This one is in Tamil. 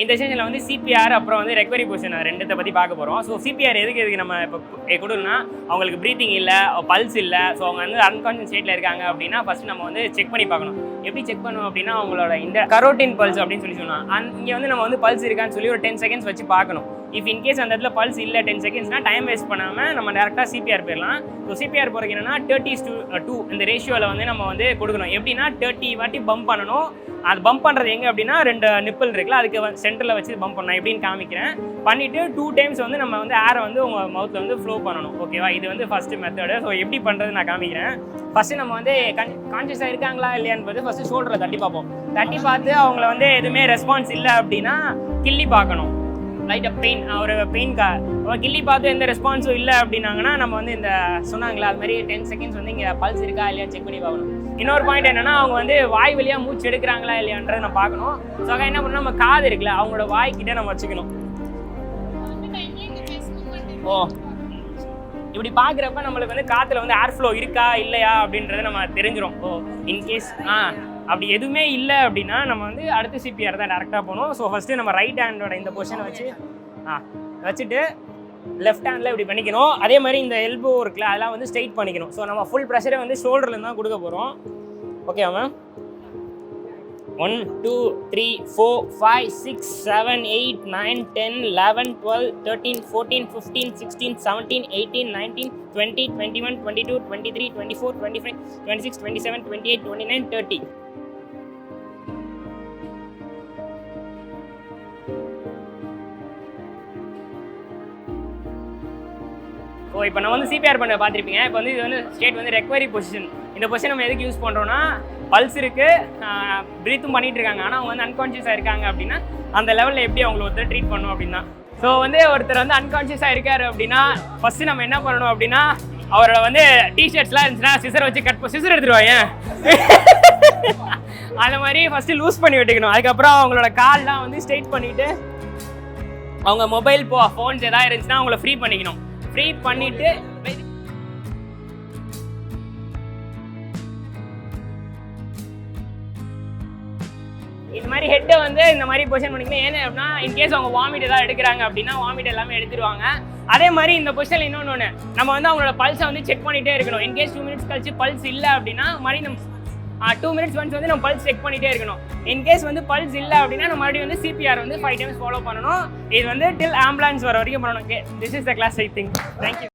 இந்த செஷனில் வந்து சிபிஆர் அப்புறம் வந்து ரெக்கவரி பொசிஷன் ரெண்டுத்தை பற்றி பார்க்க போகிறோம். ஸோ சிபிஆர் எதுக்கு நம்ம இப்போ கொடுக்கணும்னா அவங்களுக்கு ப்ரீத்திங் இல்லை, பல்ஸ் இல்லை, ஸோ அவங்க வந்து அன்கான்ஷியஸ் ஸ்டேட்டில் இருக்காங்க அப்படின்னா ஃபஸ்ட்டு நம்ம வந்து செக் பண்ணி பார்க்கணும். எப்படி செக் பண்ணுவோம் அப்படின்னா அவங்களோட இந்த கரோட்டின் பல்ஸ் அப்படின்னு சொல்லி சொன்னால் இங்கே வந்து நம்ம வந்து பல்ஸ் இருக்கான்னு சொல்லி ஒரு 10 செகண்ட்ஸ் வச்சு பார்க்கணும். இஃப் இன்கேஸ் அந்த இடத்துல பல்ஸ் இல்லை 10 செகண்ட்ஸ்னால் டைம் வேஸ்ட் பண்ணாமல் நம்ம டேரெக்டாக சிபிஆர் போயிடலாம். ஸோ சிபிஆர் போகிறதுக்கு என்னன்னா 30:2 இந்த ரேஷியோவில் வந்து நம்ம வந்து கொடுக்கணும். எப்படின்னா 30 வாட்டி பம்ப் பண்ணணும். அது பம்ப் பண்ணுறது எங்கே அப்படின்னா 2 நிப்பிள் இருக்குல்ல, அதுக்கு சென்டரில் வச்சு பம்ப் பண்ணணும். எப்படின்னு காமிக்கிறேன். பண்ணிவிட்டு 2 டைம்ஸ் வந்து நம்ம வந்து ஏரை வந்து உங்கள் மவுத்தில் வந்து ஃப்ளோ பண்ணணும். ஓகேவா, இது வந்து ஃபஸ்ட்டு மெத்தடு. ஸோ எப்படி பண்ணுறது நான் காமிக்கிறேன். ஃபஸ்ட்டு நம்ம வந்து கான்ஷியஸாக இருக்காங்களா இல்லையான்னு ஃபஸ்ட்டு ஷோல்டரில் தட்டி பார்ப்போம். தட்டி பார்த்து அவங்கள வந்து எதுவுமே ரெஸ்பான்ஸ் இல்லை அப்படின்னா கிள்ளி பார்க்கணும். லைட்டாக பெயின் கிள்ளி பார்த்து எந்த ரெஸ்பான்ஸும் இல்லை அப்படின்னாங்கன்னா நம்ம வந்து இந்த சொன்னாங்களா அது மாதிரி 10 செகண்ட்ஸ் வந்து இங்கே பல்ஸ் இருக்கா இல்லையா செக் பண்ணி பார்க்கணும். இன்னொரு பாயிண்ட் என்னன்னா அவங்க வந்து வாய் வழியாக மூச்சு எடுக்கிறாங்களா இல்லையான்றதை நம்ம பார்க்கணும். ஸோ என்ன பண்ணணும், நம்ம காது இருக்குல்ல அவங்களோட வாய்க்கிட்ட நம்ம வச்சுக்கணும். ஓ, இப்படி பார்க்குறப்ப நம்மளுக்கு வந்து காற்றுல வந்து ஏர் ஃப்ளோ இருக்கா இல்லையா அப்படின்றத நம்ம தெரிஞ்சிடும். ஓ, இன்கேஸ் அப்படி எதுவுமே இல்லை அப்படின்னா நம்ம வந்து அடுத்த சிபிஆர் தான் டேரெக்டாக போகணும். ஸோ ஃபஸ்ட்டு நம்ம ரைட் ஹேண்டோட இந்த பொசிஷனை வச்சுட்டு லெஃப்ட் ஹேண்டில் இப்படி பண்ணிக்கணும். அதே மாதிரி இந்த எல்போ இருக்குல்ல அதெல்லாம் வந்து ஸ்ட்ரைட் பண்ணிக்கணும். ஸோ நம்ம ஃபுல் ப்ரெஷரை வந்து ஷோல்டர்லேருந்து தான் கொடுக்க போகிறோம். ஓகேவா மேம்? 1 2 3 4 5 6 7 8 9 10 11 12 13 14 15 16 17 18 19 20 21 22 23 24 25 26 27 28 29 30. ஸோ இப்போ நம்ம வந்து சிபிஆர் பண்ண பார்த்துருப்பீங்க. இப்போ வந்து இது வந்து ஸ்டேட் வந்து ரெக்கவரி பொசிஷன். இந்த பொசிஷன் நம்ம எதுக்கு யூஸ் பண்ணுறோன்னா பல்ஸ் இருக்குது, ப்ரீத்தும் பண்ணிகிட்டு இருக்காங்க, ஆனால் அவங்க வந்து அன்கான்ஷியஸாக இருக்காங்க அப்படின்னா அந்த லெவலில் எப்படி அவங்களை ஒருத்தர் ட்ரீட் பண்ணணும் அப்படின்னா. ஸோ வந்து ஒருத்தர் வந்து அன்கான்ஷியஸாக இருக்காரு அப்படின்னா ஃபஸ்ட்டு நம்ம என்ன பண்ணணும் அப்படின்னா அவரோட வந்து டிஷர்ட்ஸ்லாம் இருந்துச்சுன்னா சிசர் வச்சு சிசர் எடுத்துருவாங்க. அந்த மாதிரி ஃபஸ்ட்டு லூஸ் பண்ணி விட்டுக்கணும். அதுக்கப்புறம் அவங்களோட கால்லாம் வந்து ஸ்ட்ரெயிட் பண்ணிவிட்டு அவங்க மொபைல் ஃபோன்ஸ் எதாவது இருந்துச்சுன்னா அவங்கள ஃப்ரீ பண்ணிக்கணும். ஃப்ரீ பண்ணிவிட்டு இது மாதிரி ஹெட்டை வந்து இந்த மாதிரி பொசிஷன் பண்ணிக்கணும். ஏன்னா அப்படின்னா இன்கேஸ் அவங்க வாமிட் ஏதாவது எடுக்கிறாங்க அப்படின்னா வாமிட் எல்லாமே எடுத்துருவாங்க. அதே மாதிரி இந்த பொசிஷனில் இன்னொன்று நம்ம வந்து அவங்களோட பல்ஸை வந்து செக் பண்ணிகிட்டே இருக்கணும். இன்கேஸ் 2 மினிட்ஸ் கழிச்சு பல்ஸ் இல்லை அப்படின்னா மறுபடியும் நம்ம 2 மினிட்ஸ் ஒன்ஸ் வந்து நம்ம பல்ஸ் செக் பண்ணிகிட்டே இருக்கணும். இன்கேஸ் வந்து பல்ஸ் இல்லை அப்படின்னா நம்ம மறுபடியும் வந்து சிபிஆர் வந்து 5 டைம்ஸ் ஃபாலோ பண்ணணும். இது வந்து டில் ஆம்புலன்ஸ் வர வரைக்கும் பண்ணணும். This is the class I think. Thank you.